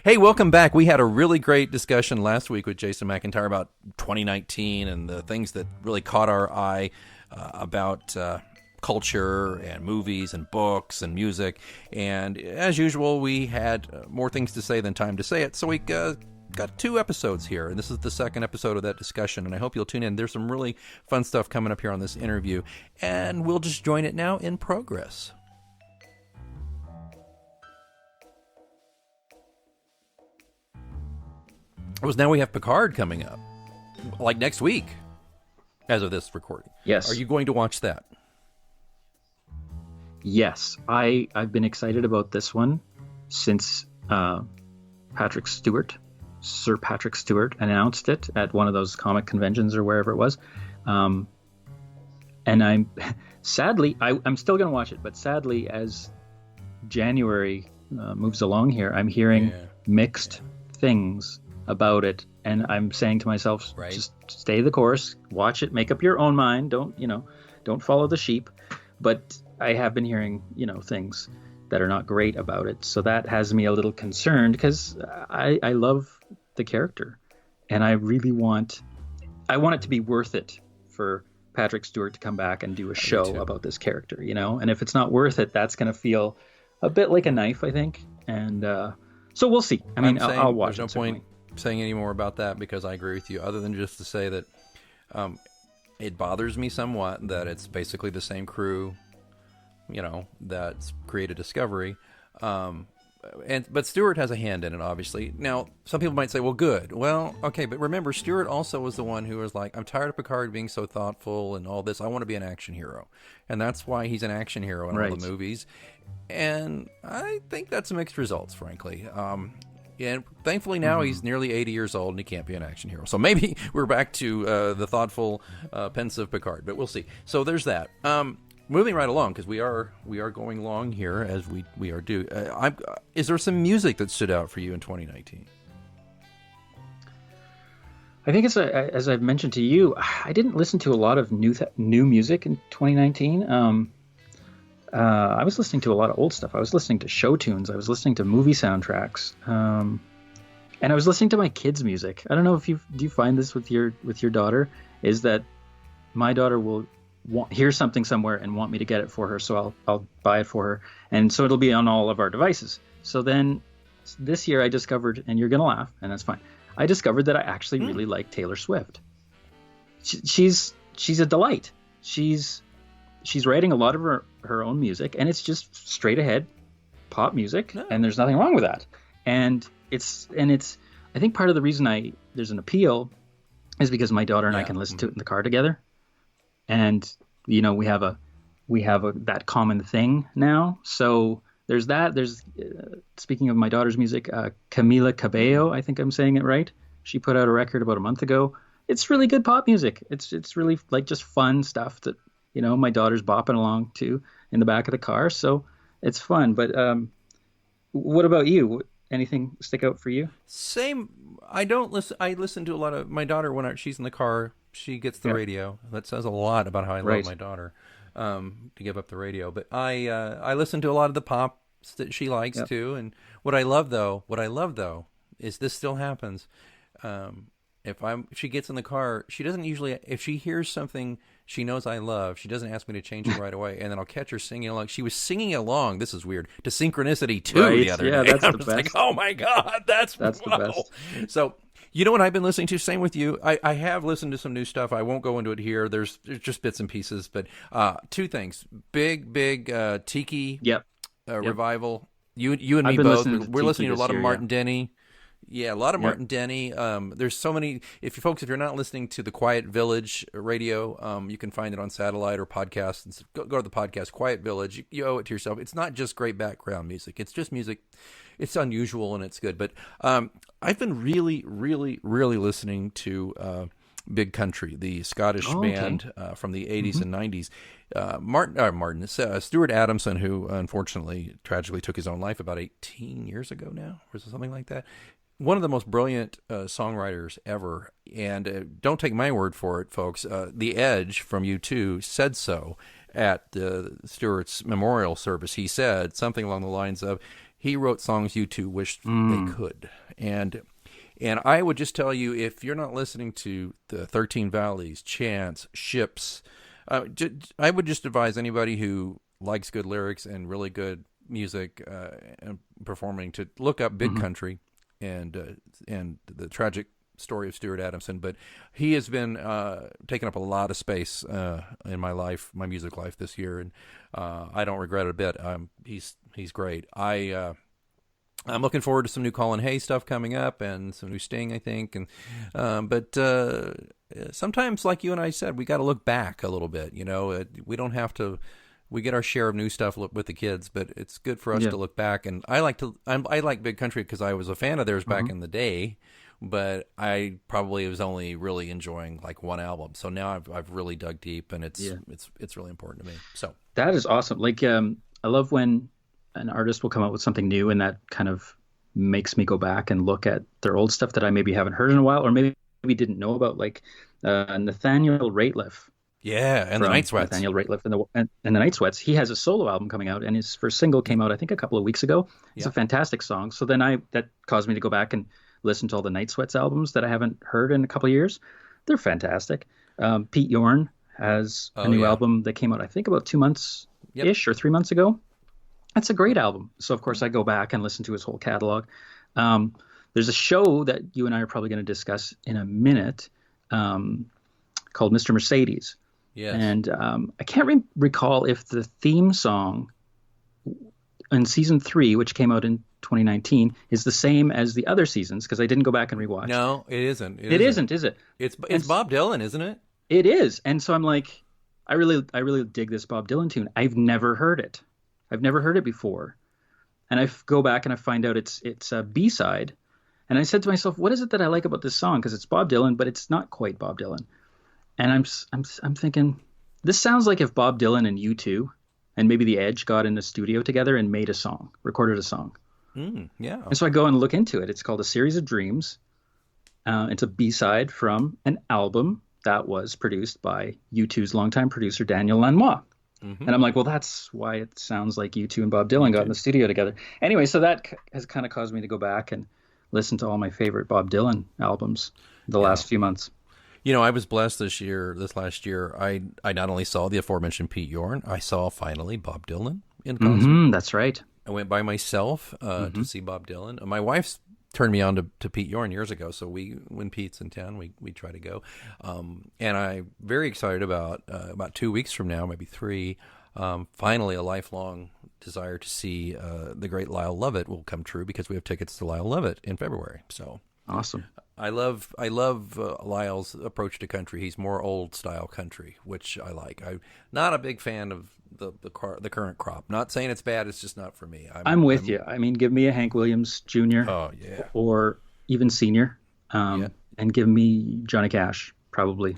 Hey, welcome back. We had a really great discussion last week with Jason McIntyre about 2019 and the things that really caught our eye about culture and movies and books and music. And as usual, we had more things to say than time to say it. So we got 2 episodes here, and this is the second episode of that discussion, and I hope you'll tune in. There's some really fun stuff coming up here on this interview, and we'll just join it now in progress. Now we have Picard coming up, like next week, as of this recording. Yes. Are you going to watch that? Yes. I've been excited about this one since Sir Patrick Stewart announced it at one of those comic conventions or wherever it was. And I'm sadly, I'm still going to watch it, but sadly, as January moves along here, I'm hearing mixed things about it, and I'm saying to myself, just stay the course, watch it, make up your own mind, don't follow the sheep. But I have been hearing things that are not great about it, so that has me a little concerned, because I love the character, and I really want it to be worth it for Patrick Stewart to come back and do a show about this character, and if it's not worth it, that's going to feel a bit like a knife, I think. And so we'll see. I mean, I'll watch it. There's no point saying any more about that, because I agree with you, other than just to say that it bothers me somewhat that it's basically the same crew, that's created Discovery. But Stewart has a hand in it, obviously. Now, some people might say, well, good. Well, okay, but remember, Stewart also was the one who was like, I'm tired of Picard being so thoughtful and all this. I want to be an action hero. And that's why he's an action hero in all the movies. And I think that's some mixed results, frankly. And thankfully now he's nearly 80 years old and he can't be an action hero. So maybe we're back to the thoughtful, pensive Picard, but we'll see. So there's that. Moving right along, because we are going long here as we are due. Is there some music that stood out for you in 2019? I think as I've mentioned to you, I didn't listen to a lot of new music in 2019. I was listening to a lot of old stuff. I was listening to show tunes. I was listening to movie soundtracks, and I was listening to my kids' music. I don't know if do you find this with your daughter? Is that my daughter will hear something somewhere and want me to get it for her, so I'll buy it for her, and so it'll be on all of our devices. So then this year I discovered, and you're gonna laugh, and that's fine, I discovered that I actually really like Taylor Swift. She's a delight. She's writing a lot of her own music, and it's just straight ahead pop music, and there's nothing wrong with that. And it's I think part of the reason there's an appeal is because my daughter and I can listen to it in the car together. And we have that common thing now. So there's that. There's speaking of my daughter's music, Camila Cabello, I think I'm saying it right. She put out a record about a month ago. It's really good pop music. It's really like just fun stuff that my daughter's bopping along to in the back of the car. So it's fun. But what about you? Anything stick out for you? Same. I don't listen. I listen to a lot of my daughter when she's in the car. She gets the radio. That says a lot about how I love my daughter, to give up the radio. But I listen to a lot of the pop that she likes too. And what I love though, is this still happens. If she gets in the car, she doesn't usually, if she hears something she knows I love, she doesn't ask me to change it right away, and then I'll catch her singing along. She was singing along, this is weird, to Synchronicity 2 the other day. That's I the was best. like, oh my God, that's the best. So, you know what I've been listening to? Same with you. I have listened to some new stuff. I won't go into it here. There's just bits and pieces, but 2 things. Big Tiki revival. You and me both. We're listening to a lot of Martin Denny. Yeah, a lot of Martin Denny. There's so many. If you're not listening to the Quiet Village radio, you can find it on satellite or podcast. And go to the podcast Quiet Village. You owe it to yourself. It's not just great background music. It's just music. It's unusual and it's good. But I've been really, really, really listening to Big Country, the Scottish band from the 80s and 90s. Stuart Adamson, who unfortunately tragically took his own life about 18 years ago now, or something like that. One of the most brilliant songwriters ever. And don't take my word for it, folks. The Edge from U2 said so at Stewart's memorial service. He said something along the lines of, he wrote songs U2 wished they could. And I would just tell you, if you're not listening to the 13 Valleys, Chance, Ships, I would just advise anybody who likes good lyrics and really good music and performing to look up Big Country and the tragic story of Stuart Adamson. But he has been taking up a lot of space in my life, my music life this year, and I don't regret it a bit. He's great. I'm looking forward to some new Colin Hay stuff coming up and some new Sting, I think. And but sometimes, like you and I said, we got to look back a little bit. You know, we don't have to. We get our share of new stuff with the kids, but it's good for us to look back. And I like Big Country because I was a fan of theirs back in the day, but I probably was only really enjoying like one album. So now I've really dug deep, and it's really important to me. So that is awesome. Like I love when an artist will come out with something new, and that kind of makes me go back and look at their old stuff that I maybe haven't heard in a while, or maybe didn't know about, like Nathaniel Rateliff. Yeah, and the Night Sweats. Nathaniel Rateliff and the Night Sweats. He has a solo album coming out, and his first single came out, I think, a couple of weeks ago. It's a fantastic song. So then that caused me to go back and listen to all the Night Sweats albums that I haven't heard in a couple of years. They're fantastic. Pete Yorn has a new album that came out, I think, about 2 months-ish or 3 months ago. That's a great album. So, of course, I go back and listen to his whole catalog. There's a show that you and I are probably going to discuss in a minute called Mr. Mercedes. Yes. And I can't recall if the theme song in season 3, which came out in 2019, is the same as the other seasons, because I didn't go back and rewatch. No, it isn't. It isn't, is it? It's Bob Dylan, isn't it? It is. And so I'm like, I really dig this Bob Dylan tune. I've never heard it. I've never heard it before. And I go back and I find out it's a B-side. And I said to myself, what is it that I like about this song? Because it's Bob Dylan, but it's not quite Bob Dylan. And I'm thinking, this sounds like if Bob Dylan and U2 and maybe The Edge got in the studio together and made a song, recorded a song. Yeah. And so I go and look into it. It's called A Series of Dreams. It's a B-side from an album that was produced by U2's longtime producer, Daniel Lanois. And I'm like, well, that's why it sounds like U2 and Bob Dylan got in the studio together. Anyway, so that has kind of caused me to go back and listen to all my favorite Bob Dylan albums the last few months. You know, I was blessed this last year. I not only saw the aforementioned Pete Yorn, I saw finally Bob Dylan in concert. That's right. I went by myself to see Bob Dylan. My wife's turned me on to Pete Yorn years ago, so when Pete's in town, we try to go. And I'm very excited about 2 weeks from now, maybe 3, finally a lifelong desire to see the great Lyle Lovett will come true, because we have tickets to Lyle Lovett in February. So awesome. I love Lyle's approach to country. He's more old style country, which I like. I'm not a big fan of the current crop. Not saying it's bad. It's just not for me. I'm with you. I mean, give me a Hank Williams Jr. Oh yeah. Or even Senior, and give me Johnny Cash probably.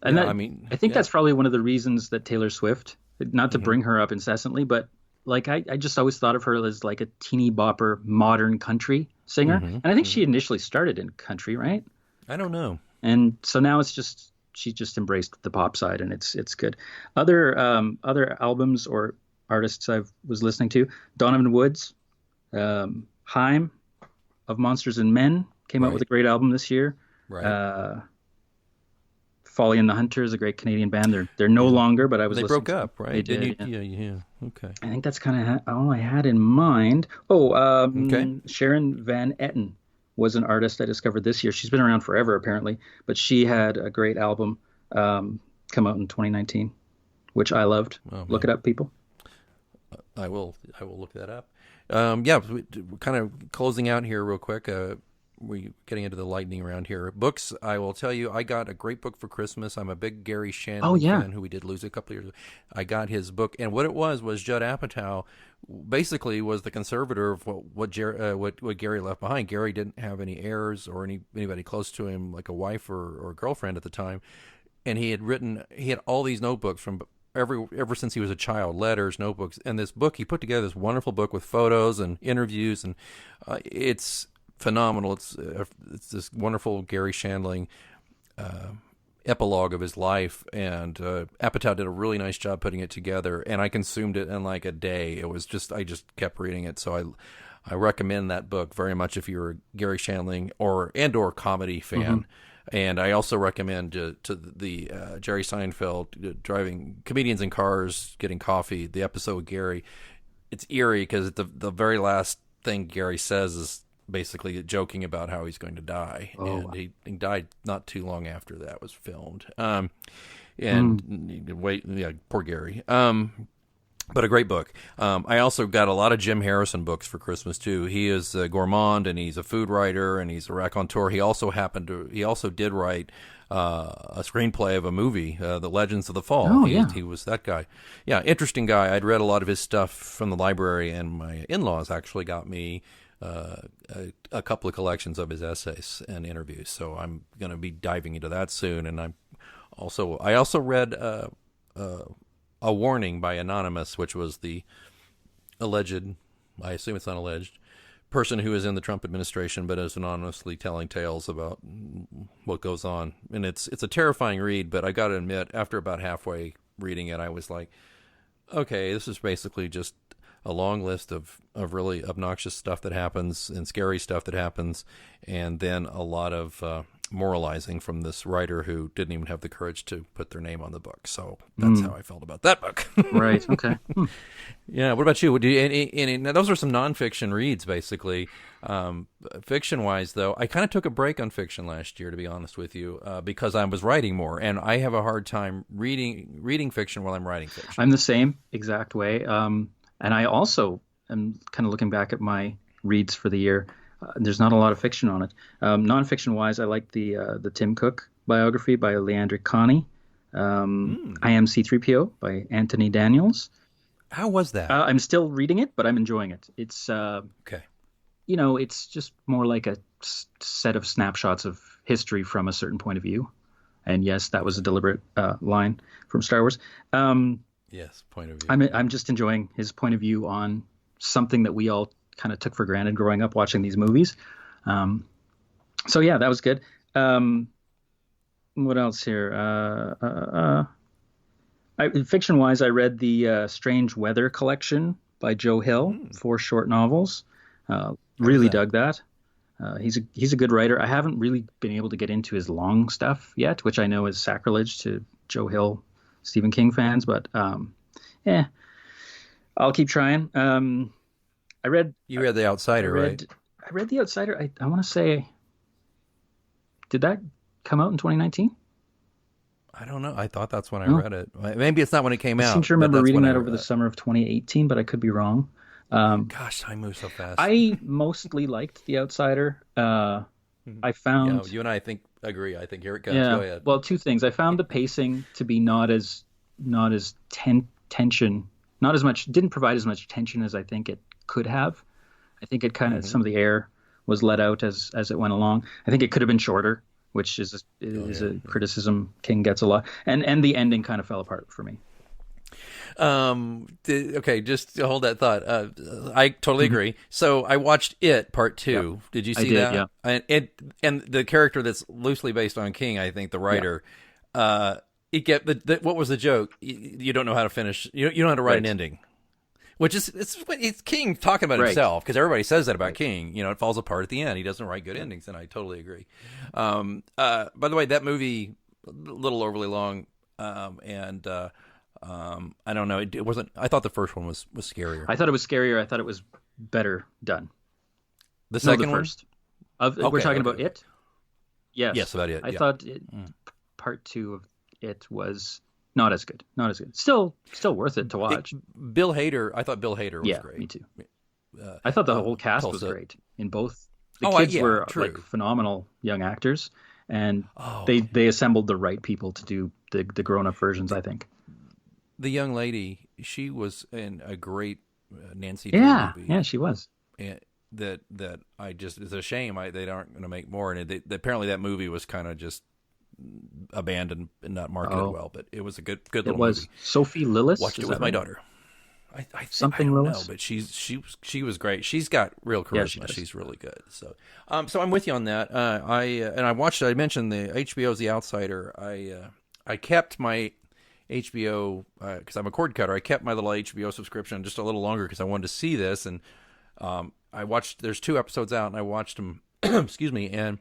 And I think that's probably one of the reasons that Taylor Swift, not to bring her up incessantly, but like I just always thought of her as like a teeny bopper modern country singer. And I think she initially started in country, right? I don't know. And so now she just embraced the pop side, and it's good. Other albums or artists I was listening to, Donovan Woods, Haim of Monsters and Men came out with a great album this year. Right. Folly and the Hunter is a great Canadian band. They're no longer, but I was. They broke up, right? They did. Yeah. Okay. I think that's kind of all I had in mind. Sharon Van Etten was an artist I discovered this year. She's been around forever, apparently, but she had a great album come out in 2019, which I loved. Oh, look it up, people. I will look that up. We're kind of closing out here real quick. We're getting into the lightning round here. Books, I will tell you, I got a great book for Christmas. I'm a big Gary Shandling fan, who we did lose a couple of years ago. I got his book, and what it was Judd Apatow basically was the conservator of what Gary left behind. Gary didn't have any heirs or anybody close to him, like a wife or girlfriend at the time, and he had all these notebooks from ever since he was a child, letters, notebooks, and this book, he put together this wonderful book with photos and interviews, and it's phenomenal. It's this wonderful Gary Shandling epilogue of his life, and Apatow did a really nice job putting it together, and I consumed it in like a day. It was I just kept reading it, so I recommend that book very much if you're a Gary Shandling or comedy fan. And I also recommend to the Jerry Seinfeld driving comedians in cars getting coffee. The episode with Gary, it's eerie because the very last thing Gary says is basically joking about how he's going to die, and he died not too long after that was filmed. Poor Gary. But a great book. I also got a lot of Jim Harrison books for Christmas too. He is a gourmand, and he's a food writer, and he's a raconteur. He also did write a screenplay of a movie, The Legends of the Fall. Oh, He was that guy. Yeah, interesting guy. I'd read a lot of his stuff from the library, and my in-laws actually got me a couple of collections of his essays and interviews. So I'm going to be diving into that soon. And I also read A Warning by Anonymous, which was the alleged, I assume it's unalleged, person who is in the Trump administration but is anonymously telling tales about what goes on. And it's a terrifying read, but I got to admit, after about halfway reading it, I was like, okay, this is basically just a long list of really obnoxious stuff that happens and scary stuff that happens, and then a lot of moralizing from this writer who didn't even have the courage to put their name on the book. So that's how I felt about that book. Right. Okay. Yeah. What about you? Now those are some nonfiction reads, basically. Fiction-wise, though, I kind of took a break on fiction last year, to be honest with you, because I was writing more, and I have a hard time reading fiction while I'm writing fiction. I'm the same exact way. And I also am kind of looking back at my reads for the year. There's not a lot of fiction on it. Nonfiction-wise, I like the Tim Cook biography by Leandra Connie. I Am C-3PO by Anthony Daniels. How was that? I'm still reading it, but I'm enjoying it. It's okay. It's just more like a set of snapshots of history from a certain point of view. And yes, that was a deliberate line from Star Wars. Yes, point of view. I'm just enjoying his point of view on something that we all kind of took for granted growing up watching these movies. So yeah, that was good. What else here? Fiction-wise, I read the Strange Weather collection by Joe Hill, 4 short novels. Really dug that. He's a good writer. I haven't really been able to get into his long stuff yet, which I know is sacrilege to Joe Hill, Stephen King fans, but I'll keep trying. You read The Outsider, right? I read The Outsider. I want to say, did that come out in 2019? I don't know. I thought that's when I read it. Maybe it's not when it came out. I seem to remember reading that over the summer of 2018, but I could be wrong. Gosh, time moves so fast. I mostly liked The Outsider. I found you and I agree. I think here it comes. Yeah. Go ahead. Well, 2 things. I found the pacing to be not as tension, not as much. Didn't provide as much tension as I think it could have. I think it kind of some of the air was let out as it went along. I think it could have been shorter, which is a criticism King gets a lot. And the ending kind of fell apart for me. Okay, just to hold that thought. I totally agree. So I watched It Part 2. Yep. Did you see that? Yeah. And the character that's loosely based on King, I think, the writer. Yeah. What was the joke? You don't know how to finish. You don't know how to write an ending. Which is it's King talking about himself, because everybody says that about King. It falls apart at the end. He doesn't write good endings, and I totally agree. By the way, that movie a little overly long, and I don't know. It wasn't. I thought the first one was scarier. I thought it was scarier. I thought it was better done. The second one. We're talking about It. Yes. Yes, about It. I thought Part 2 of It was not as good. Not as good. Still worth it to watch. Bill Hader. I thought Bill Hader was great. Me too. I thought the whole cast was great in both. The kids were like phenomenal young actors, and they assembled the right people to do the grown-up versions, I think. The young lady, she was in a great Nancy Drew movie. Yeah, she was. And that I just, it's a shame they aren't going to make more. And apparently that movie was kind of just abandoned and not marketed well, but it was a good little movie. It was. Sophie Lillis? Watched it with my daughter. I don't Lillis? know, but she was great. She's got real charisma. Yeah, she's really good. So I'm with you on that. I watched. I mentioned the HBO's The Outsider. I kept my HBO because I'm a cord cutter. I kept my little HBO subscription just a little longer because I wanted to see this, and I watched. There's 2 episodes out, and I watched them. Excuse me, and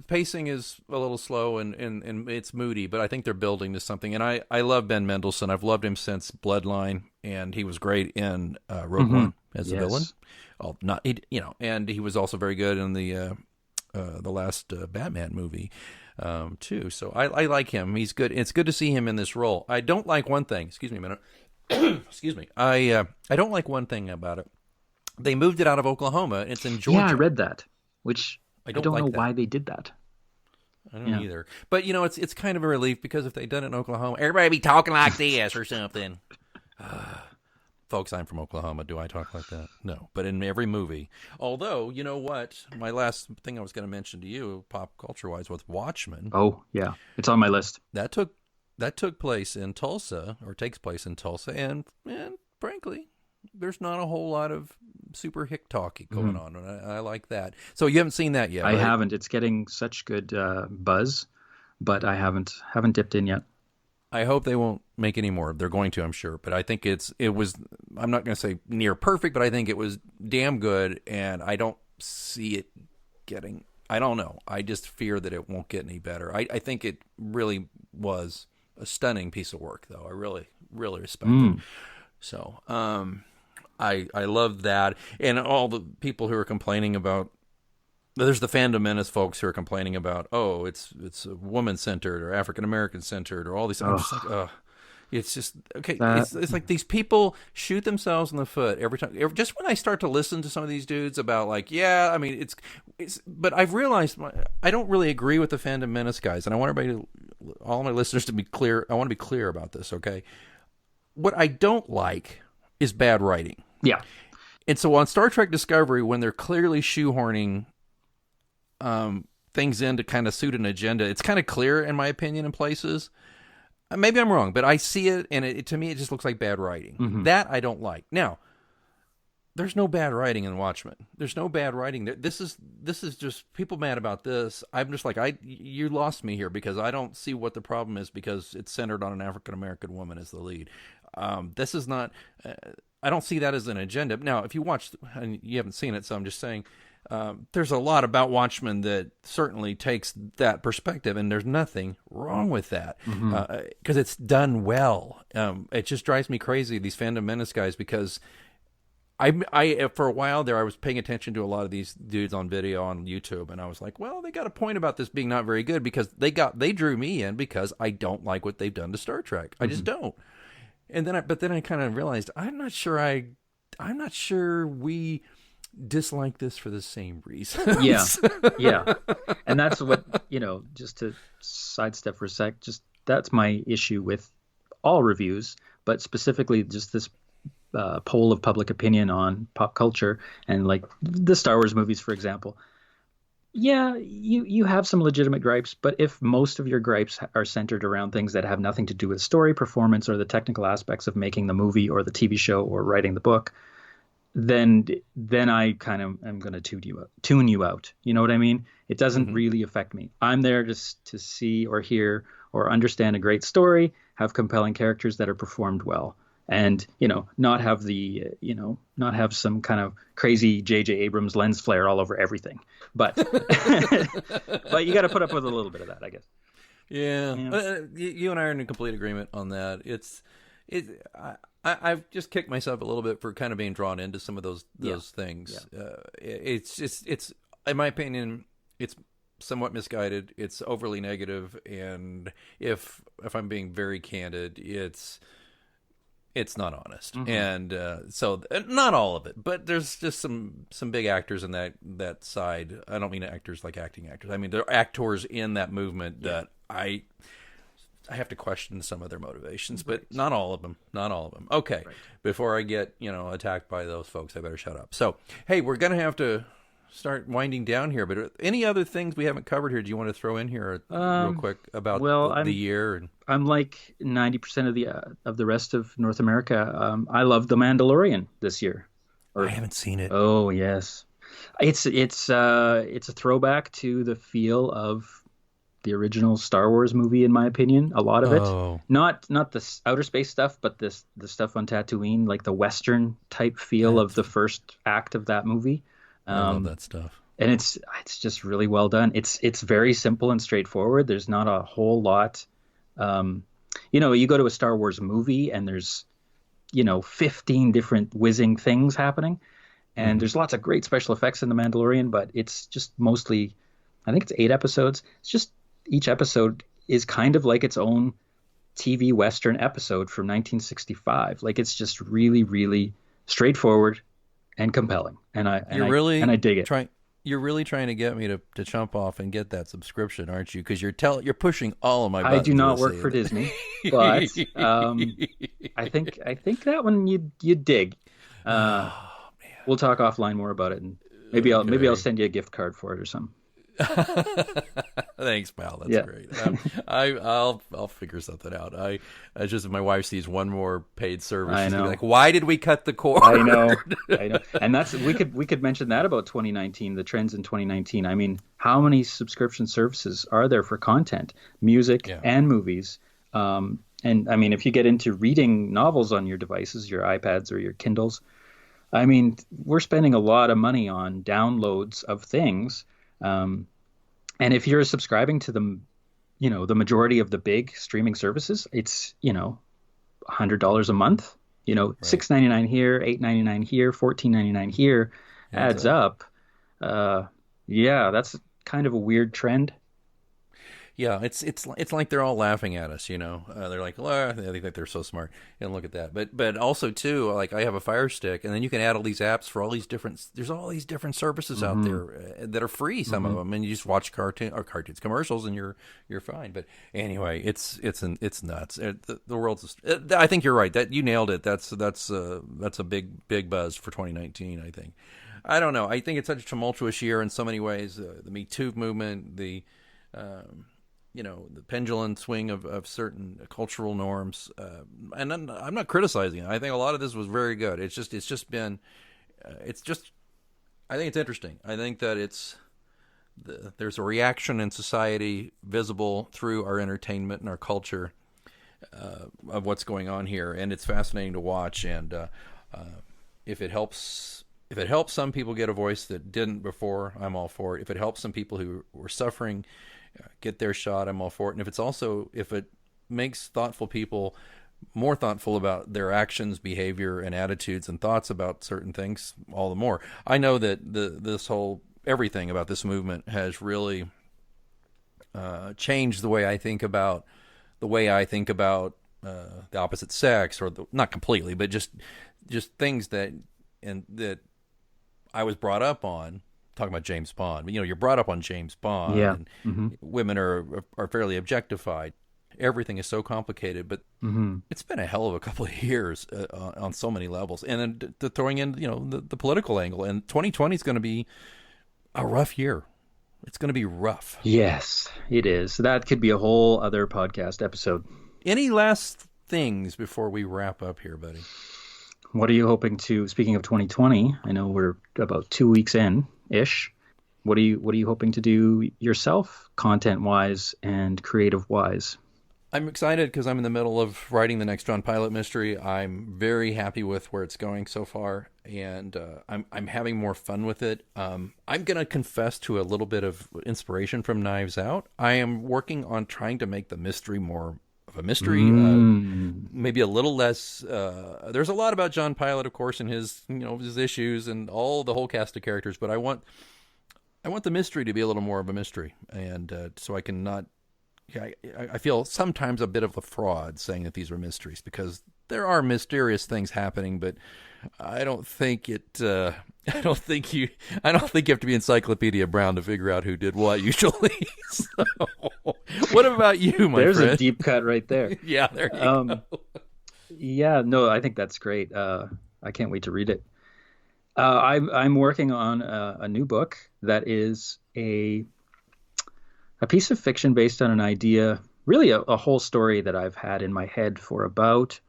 pacing is a little slow and it's moody, but I think they're building to something. And I love Ben Mendelsohn. I've loved him since Bloodline, and he was great in Rogue One as the villain. Oh, and he was also very good in the last Batman movie too. So I like him. He's good. It's good to see him in this role. I don't like one thing. Excuse me a minute. Excuse me. I don't like one thing about it. They moved it out of Oklahoma. It's in Georgia. Yeah, I read that, which I don't like know that. why they did that. I don't either. But, it's kind of a relief, because if they'd done it in Oklahoma, everybody would be talking like this or something. Folks, I'm from Oklahoma. Do I talk like that? No. But in every movie. Although, you know what? My last thing I was going to mention to you, pop culture-wise, was Watchmen. Oh, yeah. It's on my list. That took place in Tulsa, or takes place in Tulsa, and frankly, there's not a whole lot of super hick talky going on, and I like that. So you haven't seen that yet? I right? haven't. It's getting such good buzz, but I haven't dipped in yet. I hope they won't make any more. They're going to, I'm sure. But I think it was, I'm not going to say near perfect, but I think it was damn good, and I don't see it getting, I don't know. I just fear that it won't get any better. I think it really was a stunning piece of work, though. I really, really respect it. So, I love that. And all the people who are complaining about, there's the fandom menace folks who are complaining about, it's woman-centered or African-American-centered or all these. I'm just like, it's just, okay, it's like these people shoot themselves in the foot every time. Just when I start to listen to some of these dudes about but I've realized I don't really agree with the fandom menace guys, and I want everybody, all my listeners, to be clear. I want to be clear about this, okay? What I don't like is bad writing. Yeah. And so on Star Trek Discovery, when they're clearly shoehorning things in to kind of suit an agenda, it's kind of clear, in my opinion, in places. Maybe I'm wrong, but I see it, and to me, it just looks like bad writing. That I don't like. Now, there's no bad writing in Watchmen. There's no bad writing. This is just people mad about this. I'm just like, you lost me here, because I don't see what the problem is, because it's centered on an African-American woman as the lead. This is not, I don't see that as an agenda. Now, if you watch, and you haven't seen it, so I'm just saying, there's a lot about Watchmen that certainly takes that perspective, and there's nothing wrong with that, because it's done well. It just drives me crazy, these fandom menace guys, because I for a while there, I was paying attention to a lot of these dudes on video on YouTube, and I was like, well, they got a point about this being not very good, because they drew me in, because I don't like what they've done to Star Trek. I just don't. And then I kind of realized, I'm not sure we dislike this for the same reason. Yeah. And that's what, just to sidestep for a sec, just that's my issue with all reviews, but specifically just this poll of public opinion on pop culture and like the Star Wars movies, for example. Yeah, you have some legitimate gripes, but if most of your gripes are centered around things that have nothing to do with story, performance, or the technical aspects of making the movie or the TV show or writing the book, then I kind of am going to tune you out. You know what I mean? It doesn't really affect me. I'm there just to see or hear or understand a great story, have compelling characters that are performed well, and not have some kind of crazy J.J. Abrams lens flare all over everything. But but you got to put up with a little bit of that, I guess. Yeah. You and I are in complete agreement on that. I've just kicked myself a little bit for kind of being drawn into some of those things. Yeah. It's in my opinion, it's somewhat misguided. It's overly negative, and if I'm being very candid, it's not honest. And so not all of it, but there's just some big actors in that side. I don't mean actors like acting actors. I mean, there are actors in that movement that I have to question some of their motivations, but not all of them. Not all of them. Okay. Right. Before I get, attacked by those folks, I better shut up. So, hey, we're going to have to start winding down here, but any other things we haven't covered here do you want to throw in here real quick about the year? I'm like 90% of the rest of North America. I love The Mandalorian this year. I haven't seen it. Oh, yes. It's a throwback to the feel of the original Star Wars movie, in my opinion. A lot of it, Oh, not the outer space stuff, but the stuff on Tatooine, like the Western type feel of that's the first act of that movie. I love Um, that stuff. and it's just really well done. It's very simple and straightforward. There's not a whole lot. Um, you go to a Star Wars movie and there's 15 different whizzing things happening, and Hmm. there's lots of great special effects in The Mandalorian, but it's just mostly, I think it's 8 episodes. It's just each episode is kind of like its own TV Western episode from 1965. Like it's just really, really straightforward and compelling, and I and You're I and I really dig it. trying. You're really trying to get me to jump off and get that subscription, aren't you? Because you're pushing all of my I do buttons not with work for saying Disney, but I think that one you'd dig. Uh, Oh man. we'll talk offline more about it, and maybe I'll Okay. send you a gift card for it or something. Thanks, pal. That's Yeah, great. I'll figure something out. I just if my wife sees one more paid service, I she's gonna be know. like, "Why did we cut the I cord?" know. I know. And that's we could mention that about 2019, the trends in 2019. I mean, how many subscription services are there for content, music Yeah. and movies? And I mean, if you get into reading novels on your devices, your iPads or your Kindles, I mean, we're spending a lot of money on downloads of things. Um, and if you're subscribing to the majority of the big streaming services, it's, $100 a month, Right. $6.99 here, $8.99 here, $14.99 here Adds adds up. up. Uh, yeah, that's kind of a weird trend. Yeah, it's like they're all laughing at us, you know. They're like, well, they think they're so smart, and look at that. But also too, like I have a Fire Stick, and then you can add all these apps for all these different. There's all these different services out Hmm. there that are free. Some of Hmm. them, and you just watch cartoons, commercials, and you're fine. But anyway, it's nuts. The world's. I think you're right. That you nailed it. That's a big buzz for 2019. I think. I don't know. I think it's such a tumultuous year in so many ways. The Me Too movement, um, the pendulum swing of certain cultural norms, and I'm not criticizing it. I think a lot of this was very good. It's just been it's just I think it's interesting. I think that there's a reaction in society visible through our entertainment and our culture of what's going on here, and it's fascinating to watch. And if it helps. If it helps some people get a voice that didn't before, I'm all for it. If it helps some people who were suffering get their shot, I'm all for it. And if it makes thoughtful people more thoughtful about their actions, behavior, and attitudes and thoughts about certain things, all the more. I know that this whole everything about this movement has really changed the way I think about the opposite sex, or not completely, but just things that I was brought up on. Talking about James Bond, you're brought up on James Bond, Yeah. and Hmm. women are fairly objectified. Everything is so complicated, but Hmm. it's been a hell of a couple of years on so many levels. And then throwing in the political angle, and 2020 is going to be a rough year. It's going to be rough. Yes, it is. That could be a whole other podcast episode. Any last things before we wrap up here, buddy? What are you hoping to, speaking of 2020, I know we're about 2 weeks in ish. What are you hoping to do yourself, content wise and creative wise? I'm excited because I'm in the middle of writing the next John Pilot mystery. I'm very happy with where it's going so far, and I'm having more fun with it. I'm gonna confess to a little bit of inspiration from Knives Out. I am working on trying to make the mystery more of a mystery, Mm. maybe a little less. There's a lot about John Pilot, of course, and his issues and the whole cast of characters, but I want the mystery to be a little more of a mystery, and so I can not. Yeah, I feel sometimes a bit of a fraud saying that these are mysteries, because there are mysterious things happening, but I don't think it. I don't think you. I don't think you have to be Encyclopedia Brown to figure out who did what. Usually, so, what about you, my There's a friend? deep cut right there. Yeah, there you Um, go. yeah, no, I think that's great. I can't wait to read it. I'm working on a new book that is a piece of fiction based on an idea, really a whole story that I've had in my head for about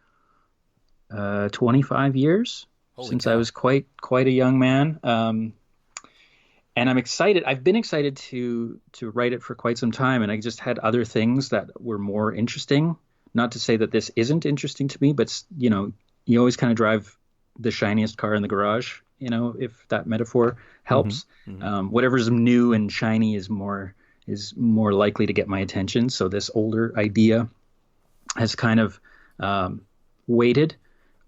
25 years, Holy since I cow! was quite a young man. and I'm excited. I've been excited to write it for quite some time, and I just had other things that were more interesting. Not to say that this isn't interesting to me, but you always kind of drive the shiniest car in the garage, if that metaphor Hmm. helps. Hmm. Whatever's new and shiny is more likely to get my attention. So this older idea has kind of waited,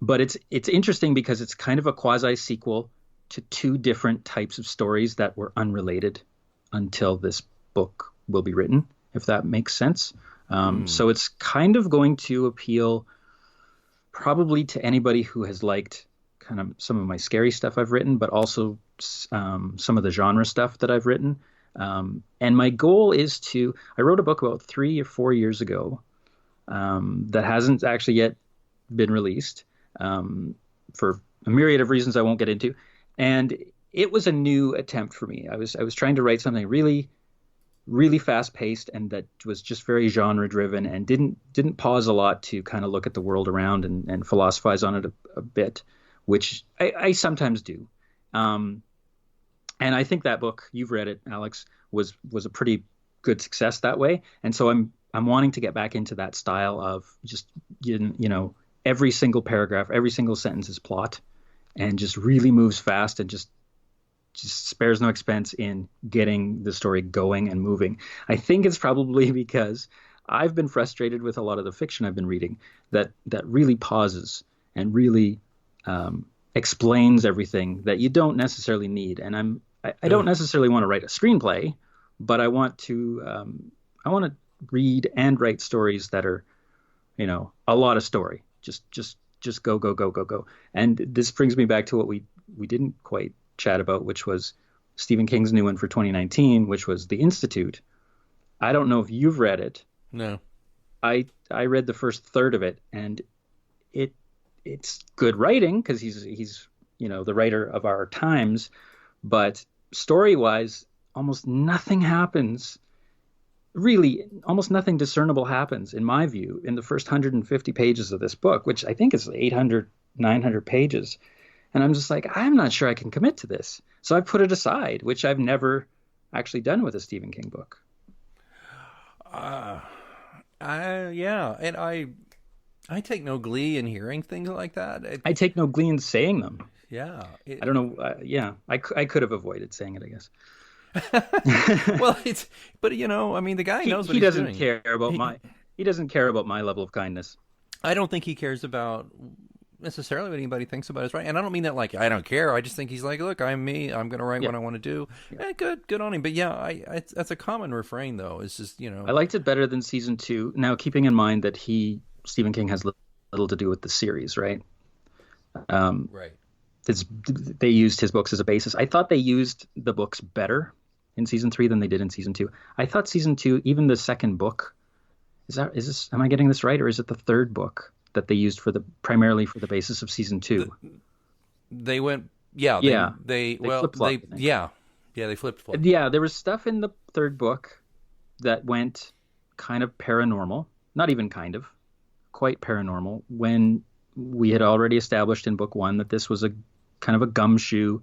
but it's interesting because it's kind of a quasi sequel to two different types of stories that were unrelated until this book will be written, if that makes sense. Hmm. So it's kind of going to appeal probably to anybody who has liked kind of some of my scary stuff I've written, but also some of the genre stuff that I've written. And my goal is I wrote a book about 3 or 4 years ago that hasn't actually yet been released for a myriad of reasons I won't get into. And it was a new attempt for me. I was trying to write something really really fast paced and that was just very genre driven and didn't pause a lot to kind of look at the world around and philosophize on it a bit, which I sometimes do. Um, and I think that book, you've read it, Alex, was a pretty good success that way. And so I'm wanting to get back into that style of just every single paragraph, every single sentence is plot and just really moves fast and just spares no expense in getting the story going and moving. I think it's probably because I've been frustrated with a lot of the fiction I've been reading that really pauses and really explains everything that you don't necessarily need. And I don't Ugh. necessarily want to write a screenplay, but I want to read and write stories that are a lot of story. Just go go go go go. And this brings me back to what we didn't quite chat about, which was Stephen King's new one for 2019, which was The Institute. I don't know if you've read it. No. I read the first third of it, and it it's good writing because he's the writer of our times, but story wise, almost nothing happens. Really, almost nothing discernible happens, in my view, in the first 150 pages of this book, which I think is 800, 900 pages. And I'm just like, I'm not sure I can commit to this. So I put it aside, which I've never actually done with a Stephen King book. Uh, yeah, and I take no glee in hearing things like that. I take no glee in saying them. Yeah. I don't know. Yeah, I could have avoided saying it, I guess. Well, but I mean, the guy he knows what he he's doesn't doing. care about He, my he doesn't care about my level of kindness. I don't think he cares about necessarily what anybody thinks about his writing. And I don't mean that like I don't care. I just think he's like, look, I'm me. I'm going to write Yeah, what I want to do. yeah. Good on him. But yeah, that's a common refrain though. It's just I liked it better than season two. Now, keeping in mind that Stephen King has little to do with the series, right? Um, right. they used his books as a basis. I thought they used the books better in season three than they did in season two. I thought season two, even the second book, am I getting this right, or is it the third book that they used primarily for the basis of season The, two? they went. Yeah. Yeah, they Well flip flopped, they I think. yeah they flipped flop. Yeah, there was stuff in the third book that went kind of paranormal, not even kind of, quite paranormal, when we had already established in book one that this was a kind of a gumshoe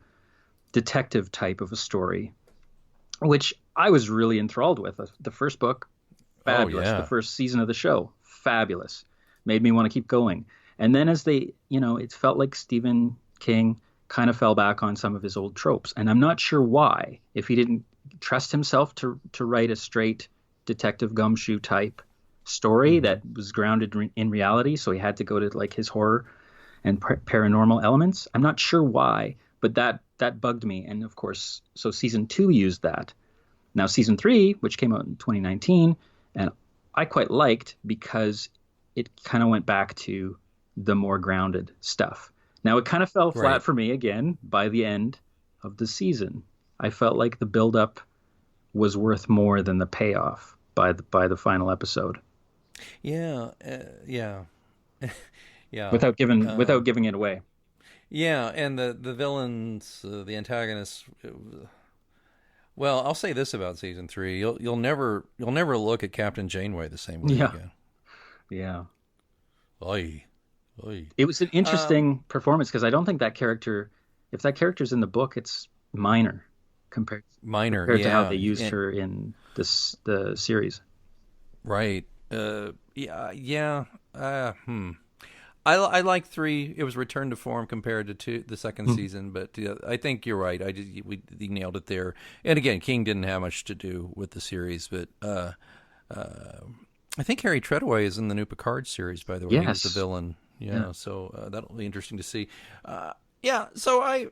detective type of a story, which I was really enthralled with. The first book, Oh fabulous. The yeah. first season of the show, fabulous. Made me want to keep going. And then as it felt like Stephen King kind of fell back on some of his old tropes. And I'm not sure why, if he didn't trust himself to write a straight detective gumshoe type story Hmm. that was grounded in reality. So he had to go to like his horror and paranormal elements. I'm not sure why, but that bugged me. And of course, so season two used that. Now season three, which came out in 2019, and I quite liked because it kind of went back to the more grounded stuff. Now it kind of fell flat Right. for me again by the end of the season. I felt like the buildup was worth more than the payoff by the final episode. Yeah. Yeah. Yeah. Without giving it away. Yeah, and the villains, the antagonists. Well, I'll say this about season three: you'll never look at Captain Janeway the same way Yeah, again. yeah. Oy, oy. It was an Um, interesting performance because I don't think if that character's in the book, it's minor minor, compared to how yeah, they used her in the series. right. Yeah, yeah. I like 3. It was returned to form compared to 2, the second Mhm. season, but I think you're right. We nailed it there. And again, King didn't have much to do with the series, but I think Harry Treadaway is in the new Picard series. By the way, he was the Yes. villain. Yeah. Yeah, so that'll be interesting to see. Yeah, so I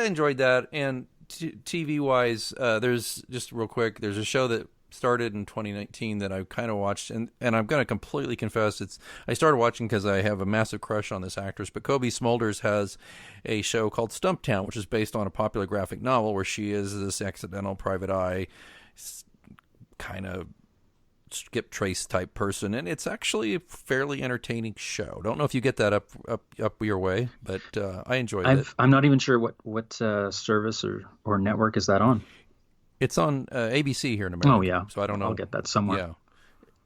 enjoyed that. And TV wise, there's just real quick. There's a show that started in 2019 that I kind of watched, and I'm going to completely confess, I started watching because I have a massive crush on this actress. But Kobe Smulders has a show called Stumptown, which is based on a popular graphic novel where she is this accidental private eye kind of skip trace type person, and it's actually a fairly entertaining show. Don't know if you get that up your way, but I enjoyed it. I'm not even sure what service or network is that on. It's on ABC here in Oh America, yeah, so I don't I'll know. get that somewhere. Yeah,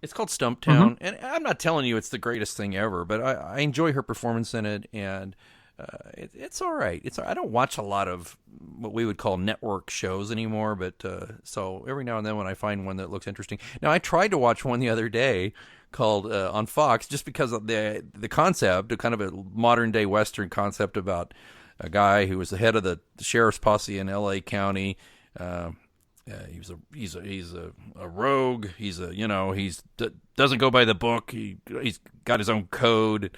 it's called Hmm. Stumptown, and I'm not telling you it's the greatest thing ever, but I enjoy her performance in it, and it's all right. I don't watch a lot of what we would call network shows anymore, but so every now and then when I find one that looks interesting. Now I tried to watch one the other day called on Fox just because of the concept, kind of a modern day Western concept about a guy who was the head of the sheriff's posse in L.A. County. He's a rogue. Doesn't go by the book. He's got his own code.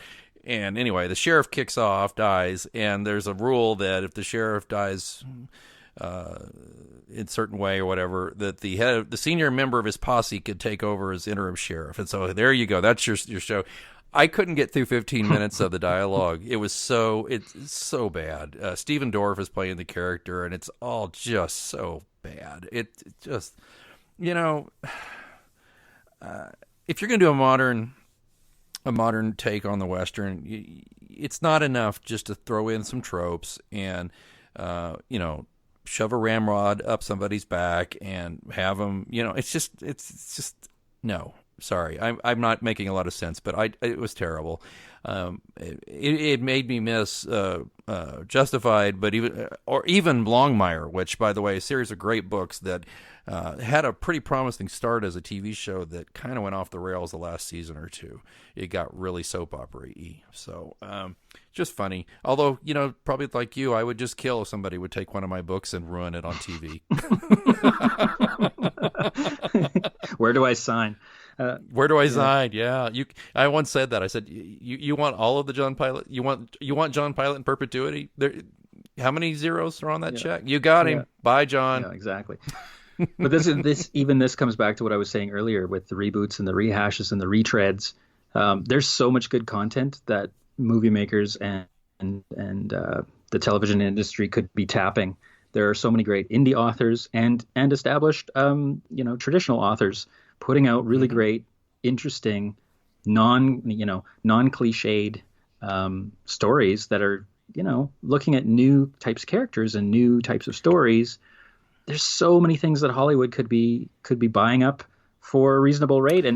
And anyway, the sheriff kicks off, dies, and there's a rule that if the sheriff dies in a certain way or whatever, that the senior member of his posse could take over as interim sheriff. And so there you go. That's your show. I couldn't get through 15 minutes of the dialogue. It's so bad. Stephen Dorff is playing the character, and it's all just so bad. It just, you know, if you're going to do a modern take on the Western, it's not enough just to throw in some tropes and, shove a ramrod up somebody's back and have them, it's just, no, sorry. I'm not making a lot of sense, but it was terrible. It made me miss Justified, but even Longmire, which, by the way, a series of great books that had a pretty promising start as a TV show that kind of went off the rails the last season or two. It got really soap opera-y. So just funny. Although, probably like you, I would just kill if somebody would take one of my books and ruin it on TV. Where do I sign? Where do I sign? Yeah, I once said that. I said, "You want all of the John Pilot? You want John Pilot in perpetuity? How many zeros are on that check? You got him. Bye, John." Yeah, exactly. But this comes back to what I was saying earlier with the reboots and the rehashes and the retreads. There's so much good content that movie makers and the television industry could be tapping. There are so many great indie authors and established traditional authors putting out really great, interesting, non-cliched stories that are, looking at new types of characters and new types of stories. There's so many things that Hollywood could be buying up for a reasonable rate. And